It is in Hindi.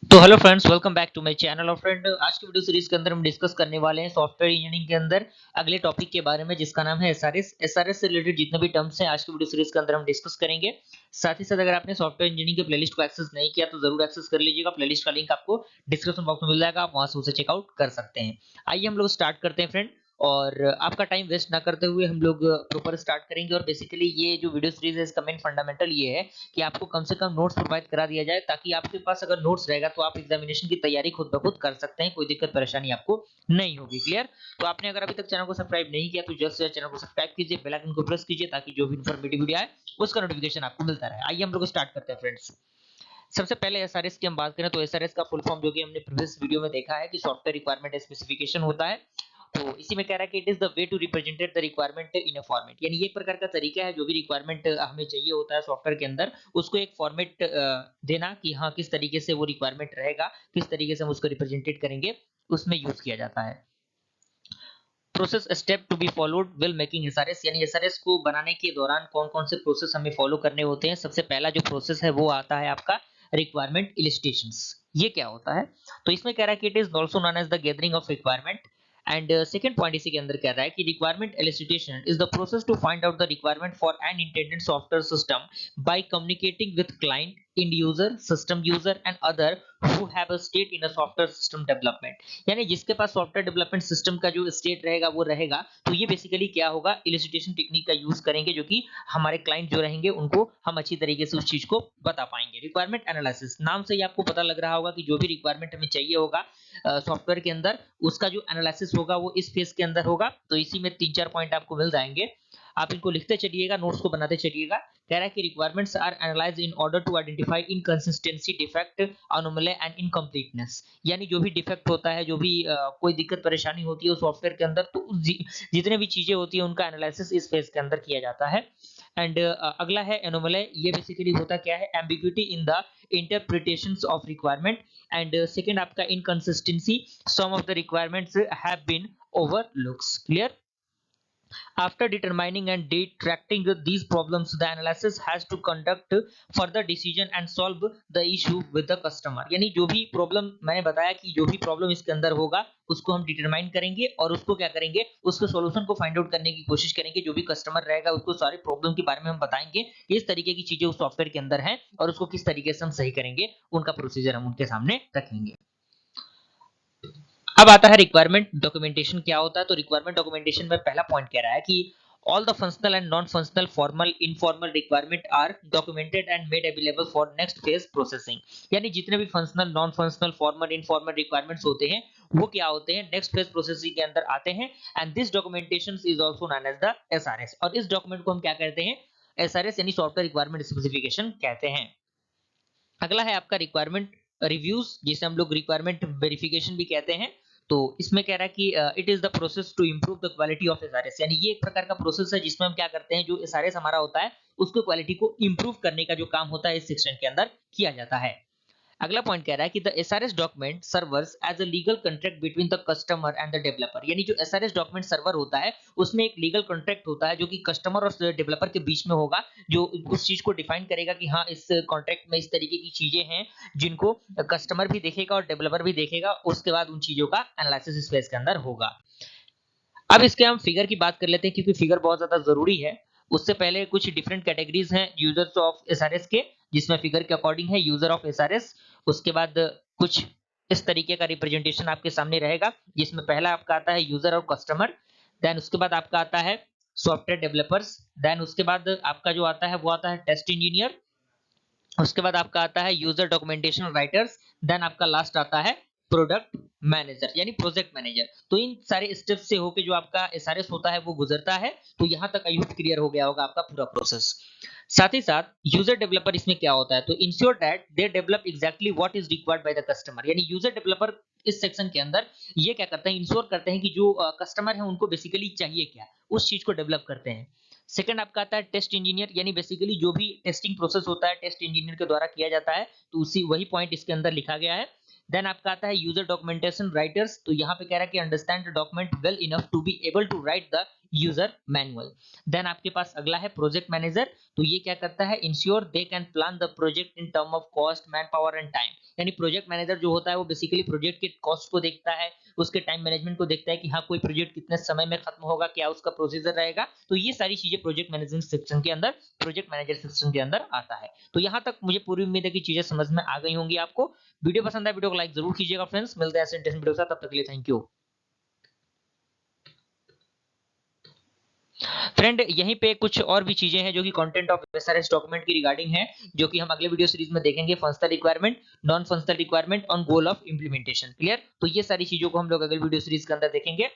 तो hello friends, welcome back to my channel. और फ्रेंड, आज की वीडियो सीरीज के अंदर हम डिस्कस करने वाले हैं सॉफ्टवेयर इंजीनियरिंग के अंदर अगले टॉपिक के बारे में, जिसका नाम है एसआरएस। एसआरएस से रिलेटेड जितने भी टर्म्स हैं आज की वीडियो सीरीज के अंदर हम डिस्कस करेंगे। साथ ही साथ अगर आपने सॉफ्टवेयर इंजीनियरिंग के प्लेलिस्ट को एक्सेस नहीं किया तो जरूर एक्सेस कर लीजिएगा। प्लेलिस्ट का लिंक आपको डिस्क्रिप्शन बॉक्स में मिल जाएगा, आप वहां से उसे चेकआउट कर सकते हैं। आइए हम लोग स्टार्ट करते हैं फ्रेंड, और आपका टाइम वेस्ट ना करते हुए हम लोग प्रॉपर स्टार्ट करेंगे। और बेसिकली ये जो वीडियो सीरीज है इसका मेन फंडामेंटल ये है कि आपको कम से कम नोट्स प्रोवाइड करा दिया जाए, ताकि आपके पास अगर नोट्स रहेगा तो आप एग्जामिनेशन की तैयारी खुद ब खुद कर सकते हैं, कोई दिक्कत परेशानी आपको नहीं होगी। क्लियर? तो आपने अगर अभी तक चैनल को सब्सक्राइब नहीं किया तो जल्द से जल्द चैनल को सब्सक्राइब कीजिए, बेल आइकन को प्रेस कीजिए, ताकि जो भी इन्फॉर्मेटिव वीडियो आए उसका नोटिफिकेशन आपको मिलता रहे। आइए हम लोग स्टार्ट करते हैं फ्रेंड्स। सबसे पहले एसआरएस की हम बात करें तो एसआरएस का फुल फॉर्म जो कि हमने प्रीवियस वीडियो में देखा है कि सॉफ्टवेयर रिक्वायरमेंट स्पेसिफिकेशन होता है। तो इसी में कह रहा है कि it is the way to represented the requirement in a format, यानी ये एक प्रकार का तरीका है जो भी रिक्वायरमेंट हमें चाहिए होता है सॉफ्टवेयर के अंदर, उसको एक फॉर्मेट देना कि हाँ किस तरीके से वो रिक्वायरमेंट रहेगा, किस तरीके से हम उसको रिप्रेजेंटेड करेंगे, उसमें यूज किया जाता है। Process step to be followed while making SRS, यानी एसआरएस को बनाने के दौरान कौन-कौन से प्रोसेस हमें फॉलो करने होते हैं। सबसे पहला जो प्रोसेस है वो आता है आपका रिक्वायरमेंट इलिस्ट्रेशंस। ये क्या होता है? तो इसमें कह रहा है कि it is also known as the gathering of requirement. And second point इसी के अंदर कह रहा है कि requirement elicitation is the process to find out the requirement for an intended software system by communicating with client, end user, system user and other who have a state in a software system development। यानी जिसके पास सॉफ्टवेयर डेवलपमेंट सिस्टम का जो स्टेट रहेगा वो रहेगा। तो ये बेसिकली क्या होगा, इलिसिटेशन टेक्निक का यूज करेंगे, जो कि हमारे क्लाइंट जो रहेंगे उनको हम अच्छी तरीके से उस चीज को बता पाएंगे। रिक्वायरमेंट एनालिसिस, नाम से ही आपको पता लग रहा होगा कि जो भी रिक्वायरमेंट हमें चाहिए होगा सॉफ्टवेयर के अंदर, उसका जो एनालिसिस होगा वो इस फेज के अंदर होगा। तो इसी में 3-4 पॉइंट आपको मिल जाएंगे, आप इनको लिखते चलिएगा, नोट्स को बनाते चलिएगा। कह रहा है कि requirements are analysed in order to identify inconsistency, defect, anomaly and incompleteness. यानी जो भी डिफेक्ट होता है, जो भी कोई दिक्कत परेशानी होती है उस सॉफ्टवेयर के अंदर, तो जितने भी चीजें होती है उनका एनालिसिस इस फेज के अंदर किया जाता है। एंड अगला है एनोमली। ये बेसिकली होता क्या है, ambiguity in the interpretations of requirement. And second आपका inconsistency, some of the requirements have been overlooks. Clear? After determining and detracting these problems, the analysis has to conduct further decision and solve the issue with the customer। यानी जो भी प्रॉब्लम मैंने बताया कि जो भी प्रॉब्लम इसके अंदर होगा उसको हम डिटरमाइन करेंगे और उसको क्या करेंगे, उसके सॉल्यूशन को फाइंड आउट करने की कोशिश करेंगे। जो भी कस्टमर रहेगा उसको सारी प्रॉब्लम के बारे में हम बताएंगे, इस तरीके की चीजें उस सॉफ्टवेयर के अंदर हैं और उसको किस तरीके से हम सही करेंगे, उनका प्रोसीजर हम उनके सामने रखेंगे। अब आता है रिक्वायरमेंट डॉक्यूमेंटेशन क्या होता है। तो रिक्वायरमेंट डॉक्यूमेंटेशन में पहला पॉइंट कह रहा है कि all the functional and non functional formal informal requirement are documented and made available for next phase processing. यानी जितने भी functional, non functional, formal, informal requirements होते हैं वो क्या होते हैं, नेक्स्ट फेज प्रोसेसिंग के अंदर आते हैं। And this documentation is also known as the SRS. और इस डॉक्यूमेंट को हम क्या कहते हैं, एसआरएस यानी सॉफ्टवेयर रिक्वायरमेंट स्पेसिफिकेशन कहते हैं। अगला है आपका रिक्वायरमेंट रिव्यूज, जिसे हम लोग रिक्वायरमेंट वेरिफिकेशन भी कहते हैं। तो इसमें कह रहा है कि it is the process to improve the quality of SRS. यानी ये एक प्रकार का प्रोसेस है जिसमें हम क्या करते हैं, जो एसआरएस हमारा होता है उसको क्वालिटी को इंप्रूव करने का जो काम होता है इस सेक्शन के अंदर किया जाता है। अगला पॉइंट कह रहा है कि the SRS document serves as a legal contract between the customer and the developer. यानी जो एसआरएस डॉक्यूमेंट सर्वर होता है उसमें एक लीगल कॉन्ट्रैक्ट होता है जो कि कस्टमर और डेवलपर के बीच में होगा, जो उस चीज को डिफाइन करेगा कि हाँ इस कॉन्ट्रैक्ट में इस तरीके की चीजें हैं जिनको कस्टमर भी देखेगा और डेवलपर भी देखेगा। उसके बाद उन चीजों का एनालिसिस इस फेज के अंदर होगा। अब इसके हम फिगर की बात कर लेते हैं, क्योंकि फिगर बहुत ज्यादा जरूरी है। उससे पहले कुछ डिफरेंट कैटेगरीज हैं यूजर्स ऑफ एसआरएस के, जिसमें फिगर के अकॉर्डिंग है यूजर ऑफ एसआरएस। उसके बाद कुछ इस तरीके का रिप्रेजेंटेशन आपके सामने रहेगा, जिसमें पहला आपका आता है यूजर और कस्टमर। देन उसके बाद आपका आता है सॉफ्टवेयर डेवलपर्स। देन उसके बाद आपका जो आता है वो आता है टेस्ट इंजीनियर। उसके बाद आपका आता है यूजर डॉक्यूमेंटेशन राइटर्स। देन आपका लास्ट आता है प्रोडक्ट मैनेजर यानी प्रोजेक्ट मैनेजर। तो इन सारे स्टेप से होके जो आपका एसआरएस होता है वो गुजरता है। तो यहां तक आई होप क्लियर हो गया होगा आपका पूरा प्रोसेस। साथ ही साथ यूजर डेवलपर इसमें क्या होता है, तो ensure that they develop exactly what is required by the customer. यानी यूजर डेवलपर इस सेक्शन के अंदर ये क्या करते हैं, इंश्योर करते हैं कि जो कस्टमर है उनको बेसिकली चाहिए क्या, उस चीज को डेवलप करते हैं। सेकंड आपका आता है टेस्ट इंजीनियर, यानी बेसिकली जो भी टेस्टिंग प्रोसेस होता है टेस्ट इंजीनियर के द्वारा किया जाता है, तो उसी वही पॉइंट इसके अंदर लिखा गया है। देन आपका आता है यूजर डॉक्यूमेंटेशन राइटर्स। तो यहाँ पे कह रहा है कि understand the document well enough to be able to write the user manual. Then आपके पास अगला है प्रोजेक्ट मैनेजर। तो ये क्या करता है, ensure they can plan the project in term of cost, man power and time. यानी प्रोजेक्ट मैनेजर जो होता है वो बेसिकली प्रोजेक्ट के कॉस्ट को देखता है, उसके टाइम मैनेजमेंट को देखता है कि हाँ कोई प्रोजेक्ट कितने समय में खत्म होगा, क्या उसका प्रोसीजर रहेगा। तो ये सारी चीजें प्रोजेक्ट मैनेजमेंट सेक्शन के अंदर, प्रोजेक्ट मैनेजर सेक्शन के अंदर आता है। तो यहाँ तक मुझे पूरी उम्मीद है कि चीजें समझ में आ गई होंगी आपको। वीडियो पसंद आए वीडियो को लाइक जरूर कीजिएगा फ्रेंड्स। मिलते हैं ऐसे इंटरेस्टिंग वीडियो के साथ, तब तक के लिए थैंक यू। फ्रेंड यहीं पे कुछ और भी चीजें हैं जो कि कंटेंट ऑफ एसआरएस डॉक्यूमेंट की रिगार्डिंग है, जो कि हम अगले वीडियो सीरीज में देखेंगे। Functional requirement, non functional requirement on goal of implementation. Clear? तो ये सारी चीजों को हम लोग अगले वीडियो सीरीज के अंदर देखेंगे।